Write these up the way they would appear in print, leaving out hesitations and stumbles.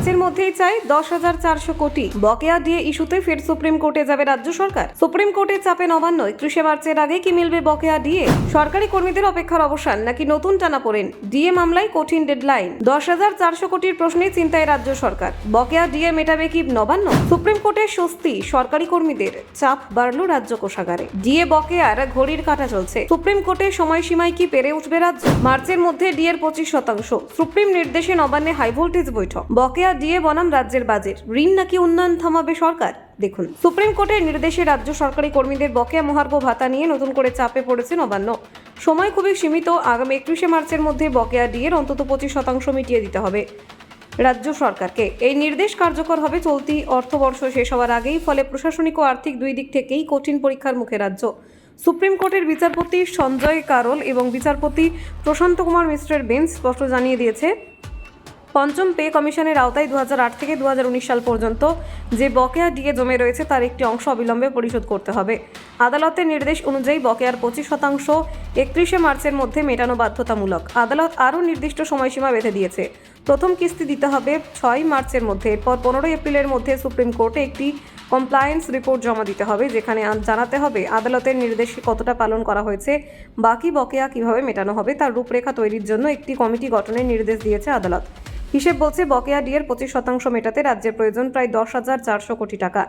মার্চের মধ্যেই চাই 10,400 কোটি। বকেয়া ডিএ ইস্যুতে ফের সুপ্রিম কোর্টে যাবে রাজ্য সরকার। সুপ্রিম কোর্টের চাপে নবান্ন। 31শে মার্চের আগে কি মিলবে বকেয়া ডিএ? সরকারি কর্মীদের অপেক্ষার অবসান নাকি নতুন টানাপোড়েন? ডিএ মামলায় কঠিন ডেডলাইন। 10,400 কোটির প্রশ্নে চিন্তায় রাজ্য সরকার। বকেয়া ডিএ মেটাবে কি নবান্ন? সুপ্রিম কোর্টের স্বস্তি, সরকারি কর্মীদের চাপ বাড়ল রাজ্য কোষাগারে। ডিএ বকেয়ার ঘড়ির কাঁটা চলছে। সুপ্রিম কোর্টের সময়সীমায় কি পেরে উঠবে রাজ্য? মার্চের মধ্যে ডিএর 25%। সুপ্রিম নির্দেশে নবান্নে হাই ভোল্টেজ বৈঠক। বকেয়া ডিএ বনাম রাজ্যের বাজেট। ঋণ নাকি উন্নয়ন থামাবে সরকার? দেখুন, সুপ্রিম কোর্টের নির্দেশে রাজ্য সরকারি কর্মীদের বকেয়া মহার্ঘ ভাতা নিয়ে নতুন করে চাপে পড়েছে নবান্ন। সময় খুবই সীমিত। আগামী 31শে মার্চের মধ্যে বকেয়া ডিএর অন্তত 25% মিটিয়ে দিতে হবে রাজ্য সরকারকে। এই নির্দেশ কার্যকর হবে চলতি অর্থবর্ষ শেষ হওয়ার আগেই। ফলে প্রশাসনিক ও আর্থিক দুই দিক থেকেই কঠিন পরীক্ষার মুখে রাজ্য। সুপ্রিম কোর্টের বিচারপতি সঞ্জয় কারোল এবং বিচারপতি প্রশান্ত কুমার মিশ্রের বেঞ্চ স্পষ্ট জানিয়ে দিয়েছে, পঞ্চম পে কমিশনের আওতায় 2008 থেকে 2019 সাল পর্যন্ত যে বকেয়া ডিএ জমে রয়েছে তার একটি অংশ অবিলম্বে পরিশোধ করতে হবে। আদালতের নির্দেশ অনুযায়ী বকেয়ার 25% 31শে মার্চের মধ্যে মেটানো বাধ্যতামূলক। আদালত আরও নির্দিষ্ট সময়সীমা বেঁধে দিয়েছে। প্রথম কিস্তি দিতে হবে 6 মার্চের মধ্যে। এরপর 15 এপ্রিলের মধ্যে সুপ্রিম কোর্টে একটি কমপ্লায়েন্স রিপোর্ট জমা দিতে হবে, যেখানে জানাতে হবে আদালতের নির্দেশ কতটা পালন করা হয়েছে। বাকি বকেয়া কিভাবে মেটানো হবে তার রূপরেখা তৈরির জন্য একটি কমিটি গঠনের নির্দেশ দিয়েছে আদালত। হিসেব বলছে বকেয়া ডিএর 25% মেটাতে রাজ্যের প্রয়োজন প্রায় 10,400 কোটি টাকা।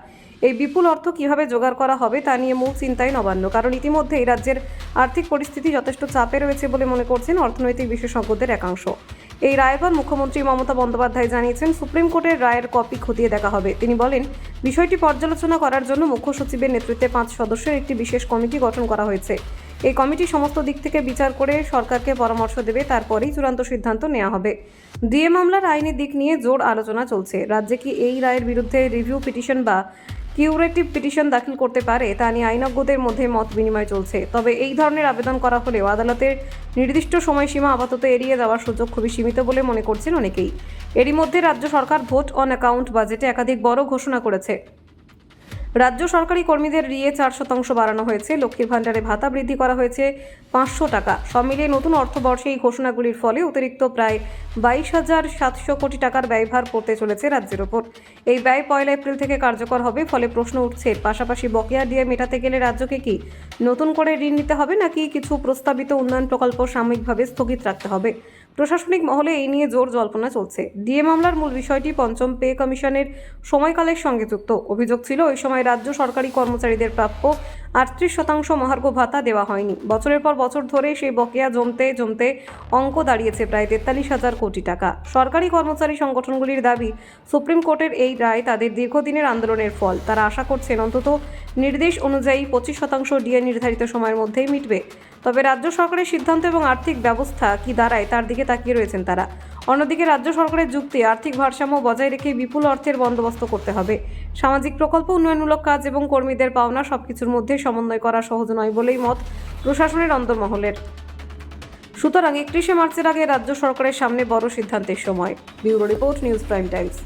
এই বিপুল অর্থ কিভাবে জোগাড় করা হবে তা নিয়ে মূল চিন্তায় নবান্ন। কারণ ইতিমধ্যেই রাজ্যের আর্থিক পরিস্থিতি যথেষ্ট চাপে রয়েছে বলে মনে করছেন অর্থনৈতিক বিশেষজ্ঞদের একাংশ। এই রায়ের পর মুখ্যমন্ত্রী মমতা বন্দ্যোপাধ্যায় জানিয়েছেন, সুপ্রিম কোর্টের রায়ের কপি খতিয়ে দেখা হবে। তিনি বলেন, বিষয়টি পর্যালোচনা করার জন্য মুখ্য সচিবের নেতৃত্বে 5 সদস্যের একটি বিশেষ কমিটি গঠন করা হয়েছে। এই কমিটি সমস্ত দিক থেকে বিচার করে সরকারকে পরামর্শ দেবে, তারপরেই চূড়ান্ত সিদ্ধান্ত নেওয়া হবে। ডিএ মামলার আইনি দিক নিয়ে জোর আলোচনা চলছে। রাজ্যে কি এই রায়ের বিরুদ্ধে রিভিউ পিটিশন বা কিউরেটিভ পিটিশন দাখিল করতে পারে তা নিয়ে আইনজ্ঞদের মধ্যে মত বিনিময় চলছে। তবে এই ধরনের আবেদন করা হলেও আদালতের নির্দিষ্ট সময়সীমা আপাতত এড়িয়ে যাওয়ার সুযোগ খুবই সীমিত বলে মনে করছেন অনেকেই। এরই মধ্যে রাজ্য সরকার ভোট অন অ্যাকাউন্ট বাজেটে একাধিক বড় ঘোষণা করেছে। রাজ্য সরকারি কর্মীদের ডিএ 4% বাড়ানো হয়েছে। লক্ষ্মীর ভাণ্ডারে ভাতা বৃদ্ধি করা হয়েছে 500 টাকা। সব মিলিয়ে নতুন অর্থবর্ষে এই ঘোষণাগুলির ফলে অতিরিক্ত প্রায় 22,700 কোটি টাকার ব্যয়ভার পড়তে চলেছে রাজ্যের ওপর। এই ব্যয় 1 এপ্রিল থেকে কার্যকর হবে। ফলে প্রশ্ন উঠছে, পাশাপাশি বকেয়া ডিএ মেটাতে গেলে রাজ্যকে কি নতুন করে ঋণ নিতে হবে নাকি কিছু প্রস্তাবিত উন্নয়ন প্রকল্প সাময়িকভাবে স্থগিত রাখতে হবে? প্রশাসনিক মহলে এই নিয়ে জোর জল্পনা চলছে। ডিএ মামলার মূল বিষয়টি পঞ্চম পে কমিশনের সময়কালের সঙ্গে যুক্ত। অভিযোগ ছিল, ওই সময় রাজ্য সরকারি কর্মচারীদের প্রাপ্য 38% মহার্ঘ ভাতা দেওয়া হয়নি। বছরের পর বছর ধরে সেই বকেয়া জমতে অঙ্ক দাঁড়িয়েছে প্রায় 43,000 কোটি টাকা। সরকারি কর্মচারী সংগঠনগুলির দাবি, সুপ্রিম কোর্টের এই রায় তাদের দীর্ঘদিনের আন্দোলনের ফল। তারা আশা করছেন অন্তত নির্দেশ অনুযায়ী 25% ডিএ নির্ধারিত সময়ের মধ্যেই মিটবে। তবে রাজ্য সরকারের সিদ্ধান্ত এবং আর্থিক ব্যবস্থা কি দাঁড়ায় তার দিকে তাকিয়ে রয়েছেন তারা। অন্যদিকে রাজ্য সরকারের যুক্তি, আর্থিক ভারসাম্য বজায় রেখে বিপুল অর্থের বন্দোবস্ত করতে হবে। সামাজিক প্রকল্প, উন্নয়নমূলক কাজ এবং কর্মীদের পাওনা সবকিছুর মধ্যে সমন্বয় করা সহজ নয় বলেই মত প্রশাসনের অন্তর্মহলের। সুতরাং 31শে মার্চের আগে রাজ্য সরকারের সামনে বড় সিদ্ধান্তের সময়। Bureau report, news prime Times.